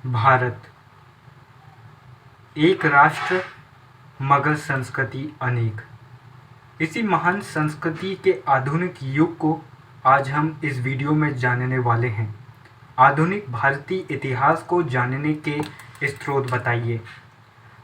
भारत एक राष्ट्र, मगर संस्कृति अनेक। इसी महान संस्कृति के आधुनिक युग को आज हम इस वीडियो में जानने वाले हैं। आधुनिक भारतीय इतिहास को जानने के स्रोत बताइए।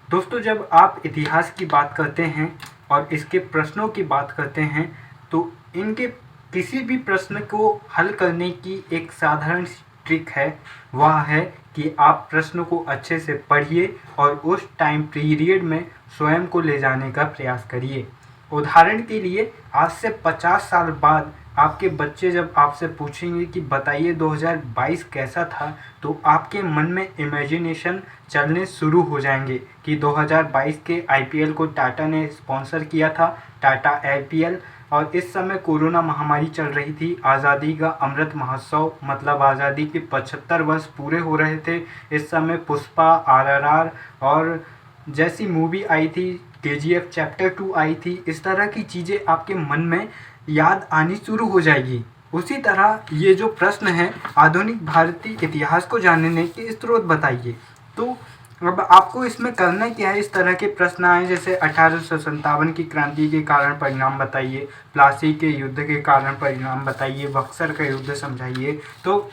दोस्तों, जब आप इतिहास की बात करते हैं और इसके प्रश्नों की बात करते हैं तो इनके किसी भी प्रश्न को हल करने की एक साधारण ट्रिक है। वह है कि आप प्रश्न को अच्छे से पढ़िए और उस टाइम पीरियड में स्वयं को ले जाने का प्रयास करिए। उदाहरण के लिए, आज से 50 साल बाद आपके बच्चे जब आपसे पूछेंगे कि बताइए 2022 कैसा था, तो आपके मन में इमेजिनेशन चलने शुरू हो जाएंगे कि 2022 के आईपीएल को टाटा ने स्पॉन्सर किया था, टाटा आईपीएल। और इस समय कोरोना महामारी चल रही थी, आज़ादी का अमृत महोत्सव मतलब आज़ादी के 75 वर्ष पूरे हो रहे थे। इस समय पुष्पा, आरआरआर और जैसी मूवी आई थी, केजीएफ चैप्टर 2 आई थी। इस तरह की चीज़ें आपके मन में याद आनी शुरू हो जाएगी। उसी तरह ये जो प्रश्न है, आधुनिक भारतीय इतिहास को जानने के स्रोत बताइए। तो अब आपको इसमें करना क्या है, इस तरह के प्रश्न आए जैसे 1857 की क्रांति के कारण परिणाम बताइए, प्लासी के युद्ध के कारण परिणाम बताइए, बक्सर का युद्ध समझाइए। तो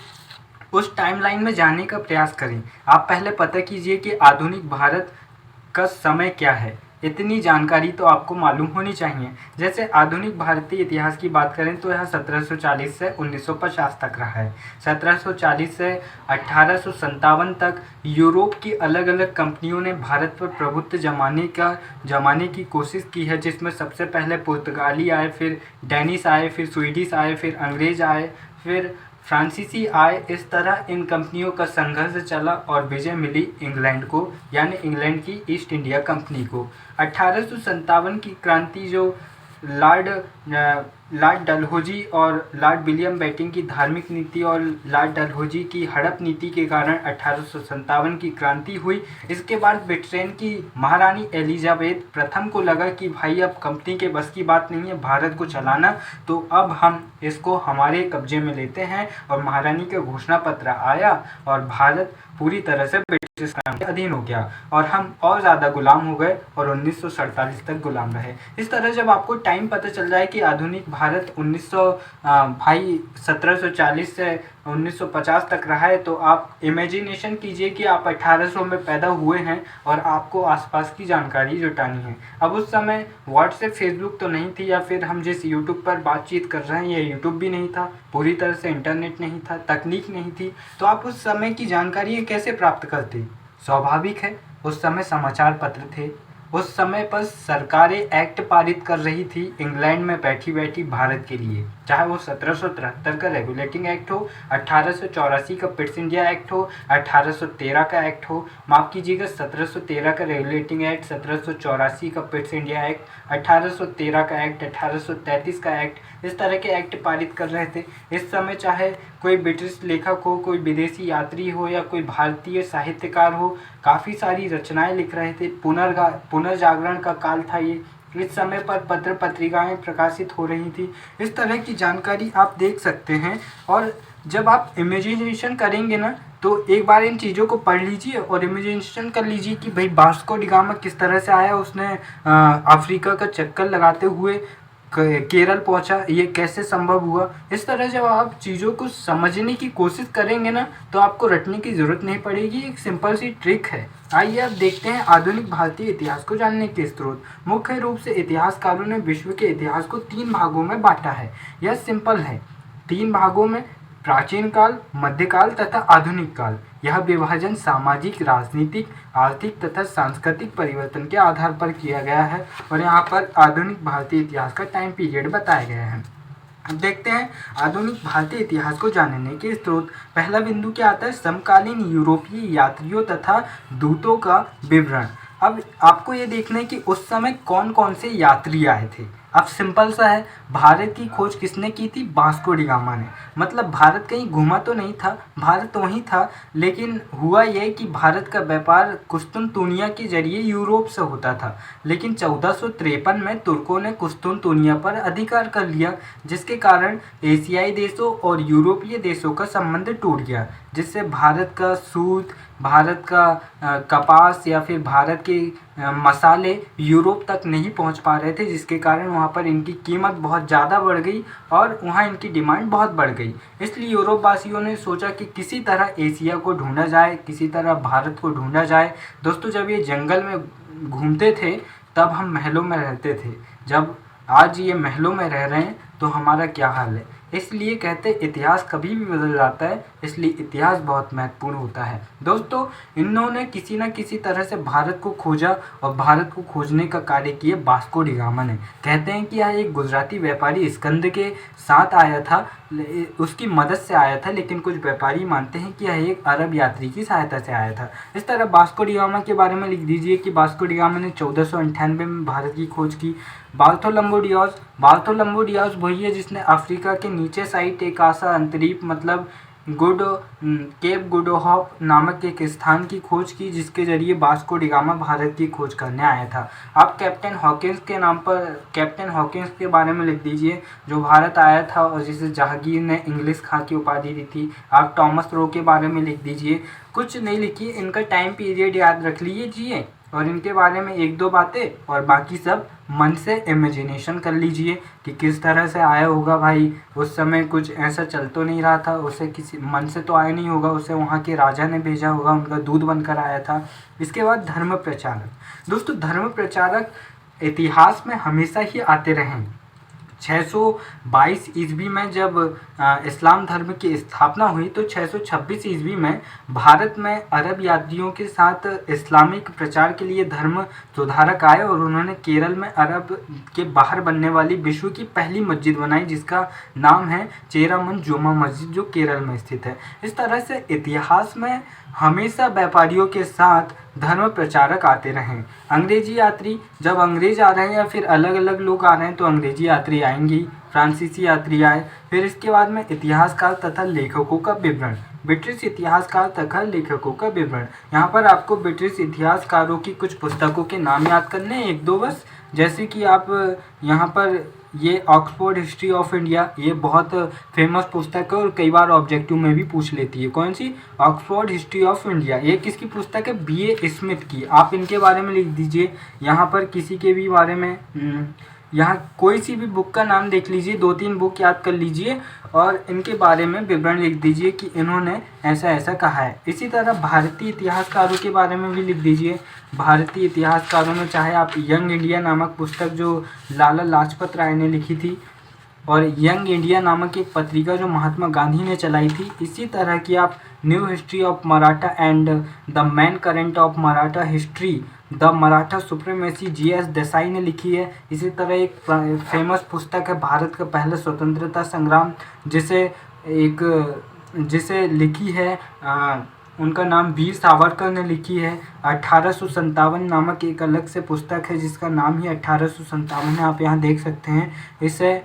उस टाइमलाइन में जाने का प्रयास करें। आप पहले पता कीजिए कि आधुनिक भारत का समय क्या है। इतनी जानकारी तो आपको मालूम होनी चाहिए। जैसे आधुनिक भारतीय इतिहास की बात करें तो यह 1740 से 1950 तक रहा है। 1740 से 1857 तक यूरोप की अलग अलग कंपनियों ने भारत पर प्रभुत्व जमाने की कोशिश की है, जिसमें सबसे पहले पुर्तगाली आए, फिर डेनिश आए, फिर स्वीडिश आए, फिर अंग्रेज आए, फिर फ्रांसीसी आए। इस तरह इन कंपनियों का संघर्ष चला और विजय मिली इंग्लैंड को, यानी इंग्लैंड की ईस्ट इंडिया कंपनी को। 1857 की क्रांति जो लॉर्ड डलहौजी और लॉर्ड विलियम बेंटिंक की धार्मिक नीति और लॉर्ड डलहौजी की हड़प नीति के कारण 1857 की क्रांति हुई। इसके बाद ब्रिटेन की महारानी एलिजाबेथ प्रथम को लगा कि भाई अब कंपनी के बस की बात नहीं है भारत को चलाना, तो अब हम इसको हमारे कब्जे में लेते हैं। और महारानी का घोषणा पत्र आया और भारत पूरी तरह से ब्रिटिश के अधीन हो गया और हम और ज़्यादा गुलाम हो गए और 1947 तक गुलाम रहे। इस तरह जब आपको टाइम पता चल जाए कि आधुनिक भारत 1740 से 1950 तक रहा है, तो आप इमेजिनेशन कीजिए कि आप 1800 में पैदा हुए हैं और आपको आसपास की जानकारी जुटानी है। अब उस समय व्हाट्सएप, फेसबुक तो नहीं थी, या फिर हम जिस यूट्यूब पर बातचीत कर रहे हैं ये यूट्यूब भी नहीं था, पूरी तरह से इंटरनेट नहीं था, तकनीक नहीं थी। तो आप उस समय की जानकारी कैसे प्राप्त करते? स्वाभाविक है, उस समय समाचार पत्र थे। उस समय पर सरकारें एक्ट पारित कर रही थी इंग्लैंड में बैठी बैठी भारत के लिए, चाहे वो 1773 का रेगुलेटिंग एक्ट हो, 1884 का पिट्स इंडिया एक्ट हो, 1813 का एक्ट हो, माफ़ कीजिएगा 1713 का रेगुलेटिंग एक्ट, 1784 का पिट्स इंडिया एक्ट, 1813 का एक्ट, 1833 का एक्ट। इस तरह के एक्ट पारित कर रहे थे। इस समय चाहे कोई ब्रिटिश लेखक हो, कोई विदेशी यात्री हो, या कोई भारतीय साहित्यकार हो, काफ़ी सारी रचनाएं लिख रहे थे। पुनर्जागरण का काल था ये। इस समय पर पत्र पत्रिकाएं प्रकाशित हो रही थी। इस तरह की जानकारी आप देख सकते हैं। और जब आप इमेजिनेशन करेंगे ना, तो एक बार इन चीज़ों को पढ़ लीजिए और इमेजिनेशन कर लीजिए कि भाई वास्को डी गामा किस तरह से आया, उसने अफ्रीका का चक्कर लगाते हुए केरल पहुंचा, ये कैसे संभव हुआ। इस तरह जब आप चीज़ों को समझने की कोशिश करेंगे ना, तो आपको रटने की ज़रूरत नहीं पड़ेगी। एक सिंपल सी ट्रिक है। आइए अब देखते हैं आधुनिक भारतीय इतिहास को जानने के स्रोत। मुख्य रूप से इतिहासकारों ने विश्व के इतिहास को 3 भागों में बांटा है। यह सिंपल है, 3 भागों में: प्राचीन काल, मध्यकाल तथा आधुनिक काल। यह विभाजन सामाजिक, राजनीतिक, आर्थिक तथा सांस्कृतिक परिवर्तन के आधार पर किया गया है। और यहाँ पर आधुनिक भारतीय इतिहास का टाइम पीरियड बताया गया है। अब देखते हैं आधुनिक भारतीय इतिहास को जानने के स्रोत। पहला बिंदु क्या आता है? समकालीन यूरोपीय यात्रियों तथा दूतों का विवरण। अब आपको ये देखना है कि उस समय कौन कौन से यात्री आए थे। अब सिंपल सा है, भारत की खोज किसने की थी? वास्को डी गामा ने। मतलब भारत कहीं घूमा तो नहीं था, भारत वहीं था, लेकिन हुआ यह कि भारत का व्यापार कुस्तुनतुनिया के जरिए यूरोप से होता था। लेकिन 1453 में तुर्कों ने कुस्तुनतुनिया पर अधिकार कर लिया, जिसके कारण एशियाई देशों और यूरोपीय देशों का संबंध टूट गया, जिससे भारत का सूत, भारत का कपास या फिर भारत के मसाले यूरोप तक नहीं पहुंच पा रहे थे, जिसके कारण वहां पर इनकी कीमत बहुत ज़्यादा बढ़ गई और वहां इनकी डिमांड बहुत बढ़ गई। इसलिए यूरोप वासियों ने सोचा कि किसी तरह एशिया को ढूंढा जाए, किसी तरह भारत को ढूंढा जाए। दोस्तों, जब ये जंगल में घूमते थे तब हम महलों में रहते थे, जब आज ये महलों में रह रहे हैं तो हमारा क्या हाल है। इसलिए कहते इतिहास कभी भी बदल जाता है, इसलिए इतिहास बहुत महत्वपूर्ण होता है। दोस्तों, इन्होंने किसी न किसी तरह से भारत को खोजा और भारत को खोजने का कार्य किया वास्को डी गामा ने। कहते हैं कि यह एक गुजराती व्यापारी स्कंद के साथ आया था, उसकी मदद से आया था, लेकिन कुछ व्यापारी मानते हैं कि यह एक अरब यात्री की सहायता से आया था। इस तरह वास्को डी गामा के बारे में लिख दीजिए कि वास्को डी गामा ने 1498 में भारत की खोज की। बार्थोलोम्यू डियाज वही है जिसने अफ्रीका के नीचे साइड एक आशा अंतरीप मतलब केप गुड होप नामक एक स्थान की खोज की, जिसके जरिए वास्को डी गामा भारत की खोज करने आया था। आप कैप्टन हॉकिंस के नाम पर कैप्टन हॉकिंस के बारे में लिख दीजिए, जो भारत आया था और जिसे जहांगीर ने इंग्लिश खां की उपाधि दी थी। आप टॉमस रो के बारे में लिख दीजिए, कुछ नहीं लिखिए, इनका टाइम पीरियड याद रख लीजिए और इनके बारे में एक दो बातें और बाकी सब मन से इमेजिनेशन कर लीजिए कि किस तरह से आया होगा। भाई उस समय कुछ ऐसा चल तो नहीं रहा था, उसे किसी मन से तो आया नहीं होगा, उसे वहाँ के राजा ने भेजा होगा, उनका दूध बनकर आया था। इसके बाद धर्म प्रचारक। दोस्तों, धर्म प्रचारक इतिहास में हमेशा ही आते रहे। 622 ईस्वी में जब इस्लाम धर्म की स्थापना हुई तो 626 ईस्वी में भारत में अरब यात्रियों के साथ इस्लामिक प्रचार के लिए धर्म सुधारक आए और उन्होंने केरल में अरब के बाहर बनने वाली विश्व की पहली मस्जिद बनाई, जिसका नाम है चेरामन जुमा मस्जिद, जो केरल में स्थित है। इस तरह से इतिहास में हमेशा व्यापारियों के साथ धर्म प्रचारक आते रहें। अंग्रेजी यात्री, जब अंग्रेज आ रहे हैं या फिर अलग अलग लोग आ रहे हैं तो अंग्रेजी यात्री आएंगी, फ्रांसीसी यात्री आए। फिर इसके बाद में इतिहासकार तथा लेखकों का विवरण। ब्रिटिश इतिहासकार तथा लेखकों का विवरण। यहाँ पर आपको ब्रिटिश इतिहासकारों की कुछ पुस्तकों के नाम याद करने हैं, एक दो बस। जैसे कि आप यहाँ पर ये ऑक्सफोर्ड हिस्ट्री ऑफ इंडिया, ये बहुत फेमस पुस्तक है और कई बार ऑब्जेक्टिव में भी पूछ लेती है। कौन सी? Oxford history of India. ये किसकी पुस्तक है? B.A. स्मिथ की। आप इनके बारे में लिख दीजिए। यहाँ पर किसी के भी बारे में यहाँ कोई सी भी बुक का नाम देख लीजिए, दो तीन बुक याद कर लीजिए और इनके बारे में विवरण लिख दीजिए कि इन्होंने ऐसा ऐसा कहा है। इसी तरह भारतीय इतिहासकारों के बारे में भी लिख दीजिए। भारतीय इतिहासकारों में चाहे आप यंग इंडिया नामक पुस्तक जो लाला लाजपत राय ने लिखी थी और यंग इंडिया नामक एक पत्रिका जो महात्मा गांधी ने चलाई थी, इसी तरह की आप new history of Maratha and the man current of Maratha history the Maratha supremacy G.S. Desai ने लिखी है। इसी तरह एक फेमस पुस्तक है भारत का पहला स्वतंत्रता संग्राम, जिसे लिखी है उनका नाम वीर सावरकर ने लिखी है। 1857 नामक एक अलग से पुस्तक है जिसका नाम ही 1857 है, आप यहाँ देख सकते हैं। इसे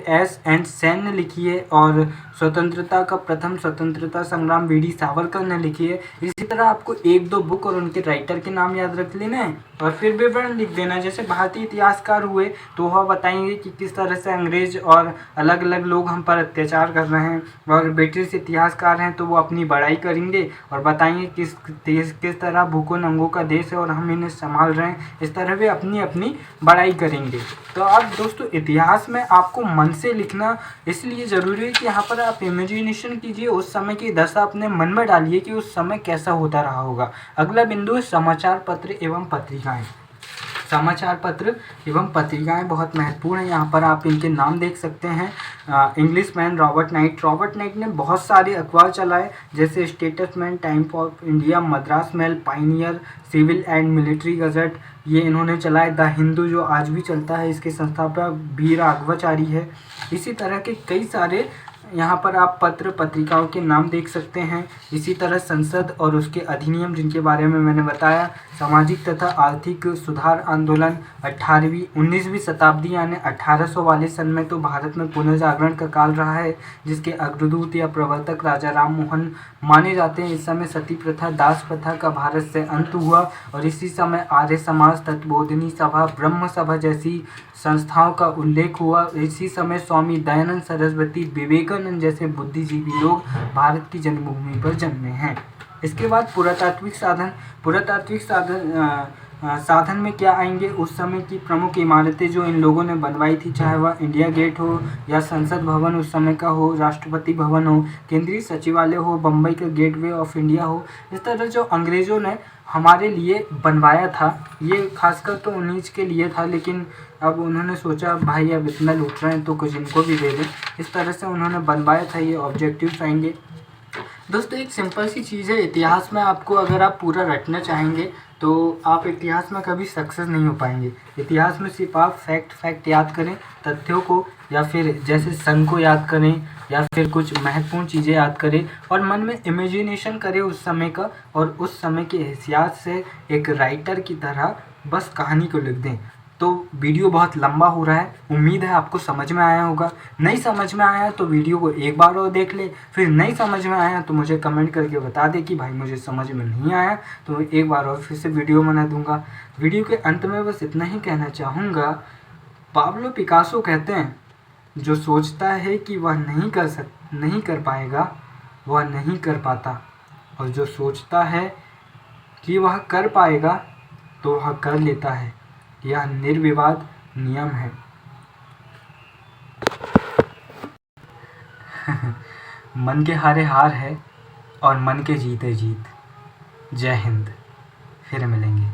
S.N. सेन ने लिखी है और स्वतंत्रता का प्रथम स्वतंत्रता संग्राम वी.डी. सावरकर ने लिखी है। इसी तरह आपको एक दो बुक और उनके राइटर के नाम याद रख लेना है और फिर विवरण लिख देना। जैसे भारतीय इतिहासकार हुए तो वह बताएंगे कि किस तरह से अंग्रेज और अलग अलग लोग हम पर अत्याचार कर रहे हैं, और ब्रिटिश इतिहासकार हैं तो वो अपनी बड़ाई करेंगे और बताएंगे किस तरह भूखों नंगों का देश है और हम इन्हें संभाल रहे हैं। इस तरह वे अपनी अपनी बड़ाई करेंगे। तो अब दोस्तों, इतिहास में आपको मन से लिखना इसलिए ज़रूरी है कि यहाँ पर आप इमेजिनेशन कीजिए, उस समय की दशा अपने मन में डालिए कि उस समय कैसा होता रहा होगा। अगला बिंदु है समाचार पत्र एवं पत्रिकाएं। समाचार पत्र एवं पत्रिकाएं बहुत महत्वपूर्ण है। यहाँ पर आप इनके नाम देख सकते हैं। इंग्लिशमैन रॉबर्ट नाइट ने बहुत सारे अखबार चलाए, जैसे Statesman, Times of India, Madras Mail, Pioneer, Civil and Military Gazette, ये इन्होंने चलाए। द हिंदू जो आज भी चलता है, इसके संस्थापक बी राघवाचारी है। इसी तरह के कई सारे यहाँ पर आप पत्र पत्रिकाओं के नाम देख सकते हैं। इसी तरह संसद और उसके अधिनियम जिनके बारे में मैंने बताया। सामाजिक तथा आर्थिक सुधार आंदोलन 19वीं शताब्दी यानी 1800 वाले सन में तो भारत में पुनर्जागरण का काल रहा है, जिसके अग्रदूत या प्रवर्तक राजा राम मोहन माने जाते हैं। इस समय सती प्रथा, दास प्रथा का भारत से अंत हुआ और इसी समय आर्य समाज, तत्वबोधिनी सभा, ब्रह्म सभा जैसी संस्थाओं का उल्लेख हुआ। इसी समय स्वामी दयानंद सरस्वती, विवेकानंद जैसे बुद्धिजीवी लोग भारत की जन्मभूमि पर जन्मे हैं। इसके बाद पुरातात्विक साधन में क्या आएंगे? उस समय की प्रमुख इमारतें जो इन लोगों ने बनवाई थी, चाहे वह इंडिया गेट हो या संसद भवन उस समय का हो, राष्ट्रपति भवन हो, केंद्रीय सचिवालय हो, बम्बई का गेटवे ऑफ इंडिया हो, इस तरह जो अंग्रेज़ों ने हमारे लिए बनवाया था, ये खासकर तो उन्हीं के लिए था, लेकिन अब उन्होंने सोचा भाई अब इतना लूट रहे हैं तो कुछ इनको भी दे दें। इस तरह से उन्होंने बनवाया था। ये ऑब्जेक्टिव्स आएंगे। दोस्तों एक सिंपल सी चीज़ है, इतिहास में आपको अगर आप पूरा रटना चाहेंगे तो आप इतिहास में कभी सक्सेस नहीं हो पाएंगे। इतिहास में सिर्फ आप फैक्ट याद करें, तथ्यों को, या फिर जैसे सन को याद करें, या फिर कुछ महत्वपूर्ण चीज़ें याद करें और मन में इमेजिनेशन करें उस समय का, और उस समय के हिसाब से एक राइटर की तरह बस कहानी को लिख दें। तो वीडियो बहुत लंबा हो रहा है, उम्मीद है आपको समझ में आया होगा। नहीं समझ में आया तो वीडियो को एक बार और देख ले, फिर नहीं समझ में आया तो मुझे कमेंट करके बता दे कि भाई मुझे समझ में नहीं आया, तो एक बार और फिर से वीडियो बना दूंगा। वीडियो के अंत में बस इतना ही कहना चाहूँगा, पाब्लो पिकासो कहते हैं जो सोचता है कि वह नहीं कर पाएगा वह नहीं कर पाता, और जो सोचता है कि वह कर पाएगा तो वह कर लेता है। यह निर्विवाद नियम है। मन के हारे हार है और मन के जीते जीत। जय हिंद। फिर मिलेंगे।